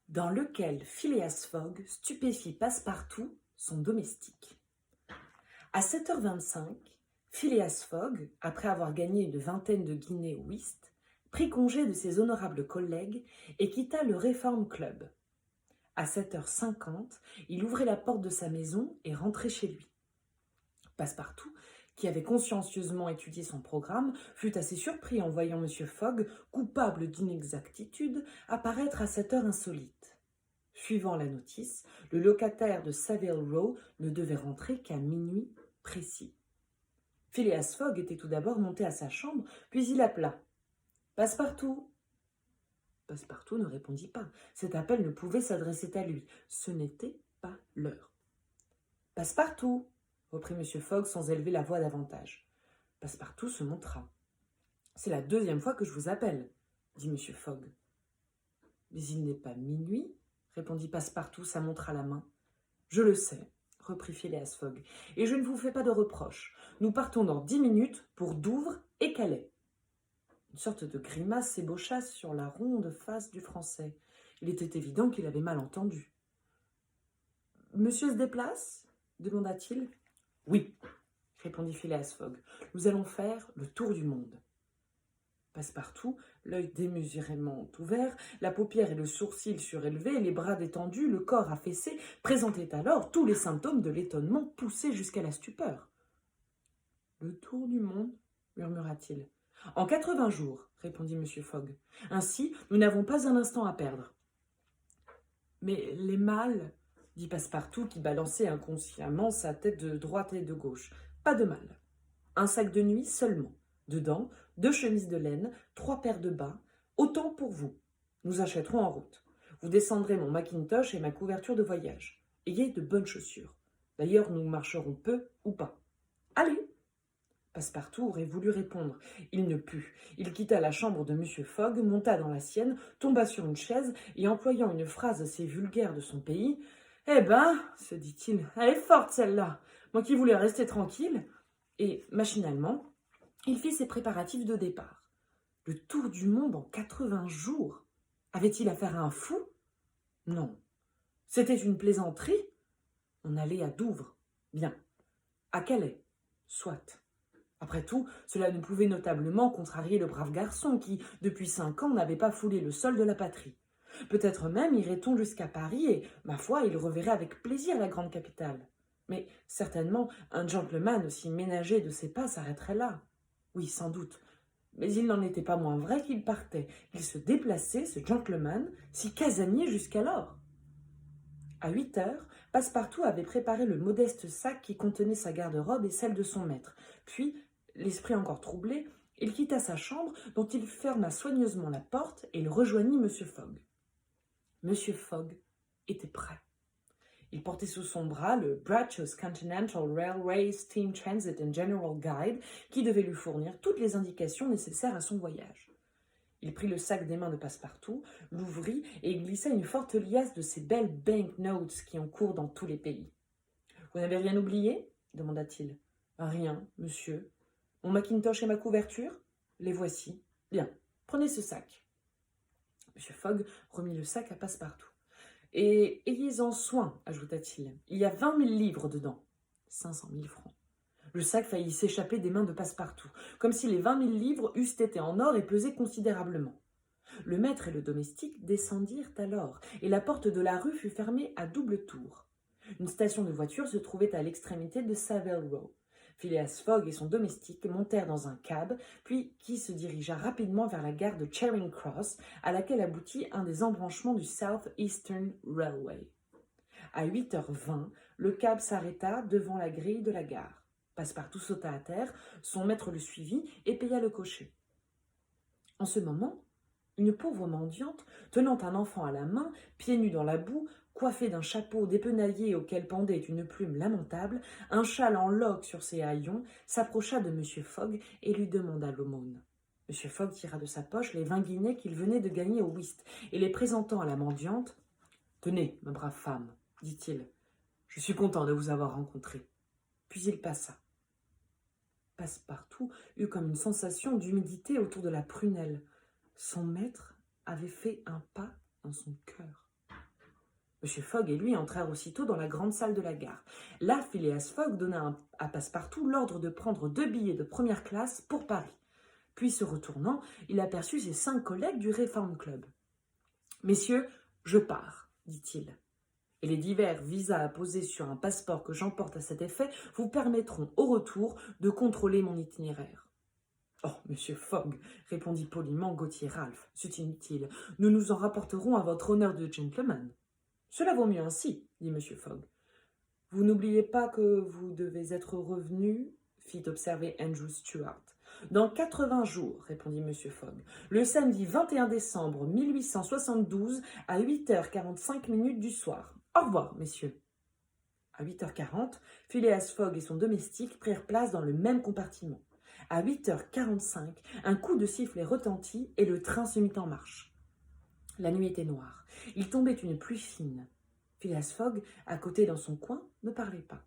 dans lequel Phileas Fogg stupéfie Passepartout, son domestique. À 7h25, Phileas Fogg, après avoir gagné une vingtaine de guinées au whist, prit congé de ses honorables collègues et quitta le Reform Club. À 7h50, il ouvrit la porte de sa maison et rentrait chez lui. Passepartout, qui avait consciencieusement étudié son programme, fut assez surpris en voyant M. Fogg, coupable d'inexactitude, apparaître à cette heure insolite. Suivant la notice, le locataire de Savile Row ne devait rentrer qu'à minuit précis. Phileas Fogg était tout d'abord monté à sa chambre, puis il appela « Passepartout !» Passepartout ne répondit pas. Cet appel ne pouvait s'adresser à lui. Ce n'était pas l'heure. « Passepartout !» reprit M. Fogg sans élever la voix davantage. Passepartout se montra. « C'est la deuxième fois que je vous appelle, » dit M. Fogg. « Mais il n'est pas minuit, » répondit Passepartout, sa montre à la main. « Je le sais, » reprit Phileas Fogg, « et je ne vous fais pas de reproches. Nous partons dans 10 minutes pour Douvres et Calais. » Une sorte de grimace s'ébaucha sur la ronde face du Français. Il était évident qu'il avait mal entendu. « Monsieur se déplace ?» demanda-t-il. « Oui, » répondit Phileas Fogg. « Nous allons faire le tour du monde. » Passepartout, l'œil démesurément ouvert, la paupière et le sourcil surélevés, les bras détendus, le corps affaissé, présentait alors tous les symptômes de l'étonnement poussé jusqu'à la stupeur. « Le tour du monde ?» murmura-t-il. « En 80 jours, » répondit M. Fogg. « Ainsi, nous n'avons pas un instant à perdre. »« Mais les malles ?» dit Passepartout, qui balançait inconsciemment sa tête de droite et de gauche. « Pas de malles. Un sac de nuit seulement. Dedans, 2 chemises de laine, 3 paires de bas. Autant pour vous. Nous achèterons en route. Vous descendrez mon macintosh et ma couverture de voyage. Ayez de bonnes chaussures. D'ailleurs, nous marcherons peu ou pas. Allez !» Passepartout aurait voulu répondre. Il ne put. Il quitta la chambre de M. Fogg, monta dans la sienne, tomba sur une chaise et, employant une phrase assez vulgaire de son pays, « Eh ben, se dit-il, elle est forte celle-là, moi qui voulais rester tranquille. » Et, machinalement, il fit ses préparatifs de départ. Le tour du monde en 80 jours. Avait-il affaire à un fou? Non. C'était une plaisanterie? On allait à Douvres. Bien. À Calais. Soit. Après tout, cela ne pouvait notablement contrarier le brave garçon qui, depuis 5 ans, n'avait pas foulé le sol de la patrie. Peut-être même irait-on jusqu'à Paris et, ma foi, il reverrait avec plaisir la grande capitale. Mais certainement, un gentleman aussi ménager de ses pas s'arrêterait là. Oui, sans doute. Mais il n'en était pas moins vrai qu'il partait. Il se déplaçait, ce gentleman, si casanier jusqu'alors. À 8 heures, Passepartout avait préparé le modeste sac qui contenait sa garde-robe et celle de son maître. Puis, l'esprit encore troublé, il quitta sa chambre, dont il ferma soigneusement la porte, et il rejoignit M. Fogg. M. Fogg était prêt. Il portait sous son bras le Bratch's Continental Railway Steam Transit and General Guide, qui devait lui fournir toutes les indications nécessaires à son voyage. Il prit le sac des mains de Passepartout, l'ouvrit et y glissa une forte liasse de ces belles banknotes qui ont cours dans tous les pays. « Vous n'avez rien oublié ?» demanda-t-il. « Rien, monsieur. Mon macintosh et ma couverture? Les voici. Bien, prenez ce sac. » M. Fogg remit le sac à Passepartout. « Et ayez-en soin, ajouta-t-il. Il y a 20 000 livres dedans. 500 000 francs. » Le sac faillit s'échapper des mains de Passepartout, comme si les 20 000 livres eussent été en or et pesaient considérablement. Le maître et le domestique descendirent alors, et la porte de la rue fut fermée à double tour. Une station de voiture se trouvait à l'extrémité de Savile Row. Phileas Fogg et son domestique montèrent dans un cab, puis qui se dirigea rapidement vers la gare de Charing Cross, à laquelle aboutit un des embranchements du South Eastern Railway. À 8h20, le cab s'arrêta devant la grille de la gare. Passepartout sauta à terre, son maître le suivit et paya le cocher. En ce moment, une pauvre mendiante, tenant un enfant à la main, pieds nus dans la boue, coiffée d'un chapeau dépenaillé auquel pendait une plume lamentable, un châle en loques sur ses haillons, s'approcha de M. Fogg et lui demanda l'aumône. M. Fogg tira de sa poche les 20 guinées qu'il venait de gagner au whist, et les présentant à la mendiante, « Tenez, ma brave femme, dit-il, je suis content de vous avoir rencontré. » Puis il passa. Passepartout eut comme une sensation d'humidité autour de la prunelle. Son maître avait fait un pas dans son cœur. M. Fogg et lui entrèrent aussitôt dans la grande salle de la gare. Là, Phileas Fogg donna à Passepartout l'ordre de prendre 2 billets de première classe pour Paris. Puis, se retournant, il aperçut ses 5 collègues du Reform Club. « Messieurs, je pars, dit-il. Et les divers visas apposés sur un passeport que j'emporte à cet effet vous permettront, au retour, de contrôler mon itinéraire. »« Oh, monsieur Fogg, répondit poliment Gauthier Ralph, c'est inutile. Nous nous en rapporterons à votre honneur de gentleman. »« Cela vaut mieux ainsi, dit monsieur Fogg. »« Vous n'oubliez pas que vous devez être revenu, fit observer Andrew Stuart. »« Dans 80 jours, répondit monsieur Fogg, le samedi 21 décembre 1872 à 8h45 du soir. Au revoir, messieurs. » À 8h40, Phileas Fogg et son domestique prirent place dans le même compartiment. À 8h45, un coup de sifflet retentit et le train se mit en marche. La nuit était noire. Il tombait une pluie fine. Phileas Fogg, à côté dans son coin, ne parlait pas.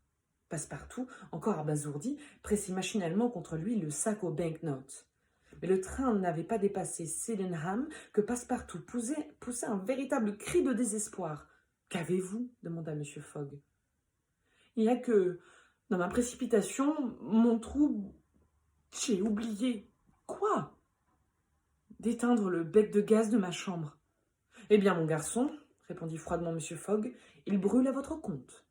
Passepartout, encore abasourdi, pressait machinalement contre lui le sac aux banknotes. Mais le train n'avait pas dépassé Sydenham que Passepartout poussait un véritable cri de désespoir. « Qu'avez-vous » demanda M. Fogg. « Il n'y a que, dans ma précipitation, mon trou, j'ai oublié. »« Quoi ?»« D'éteindre le bec de gaz de ma chambre. »« Eh bien, mon garçon, répondit froidement M. Fogg, il brûle à votre compte.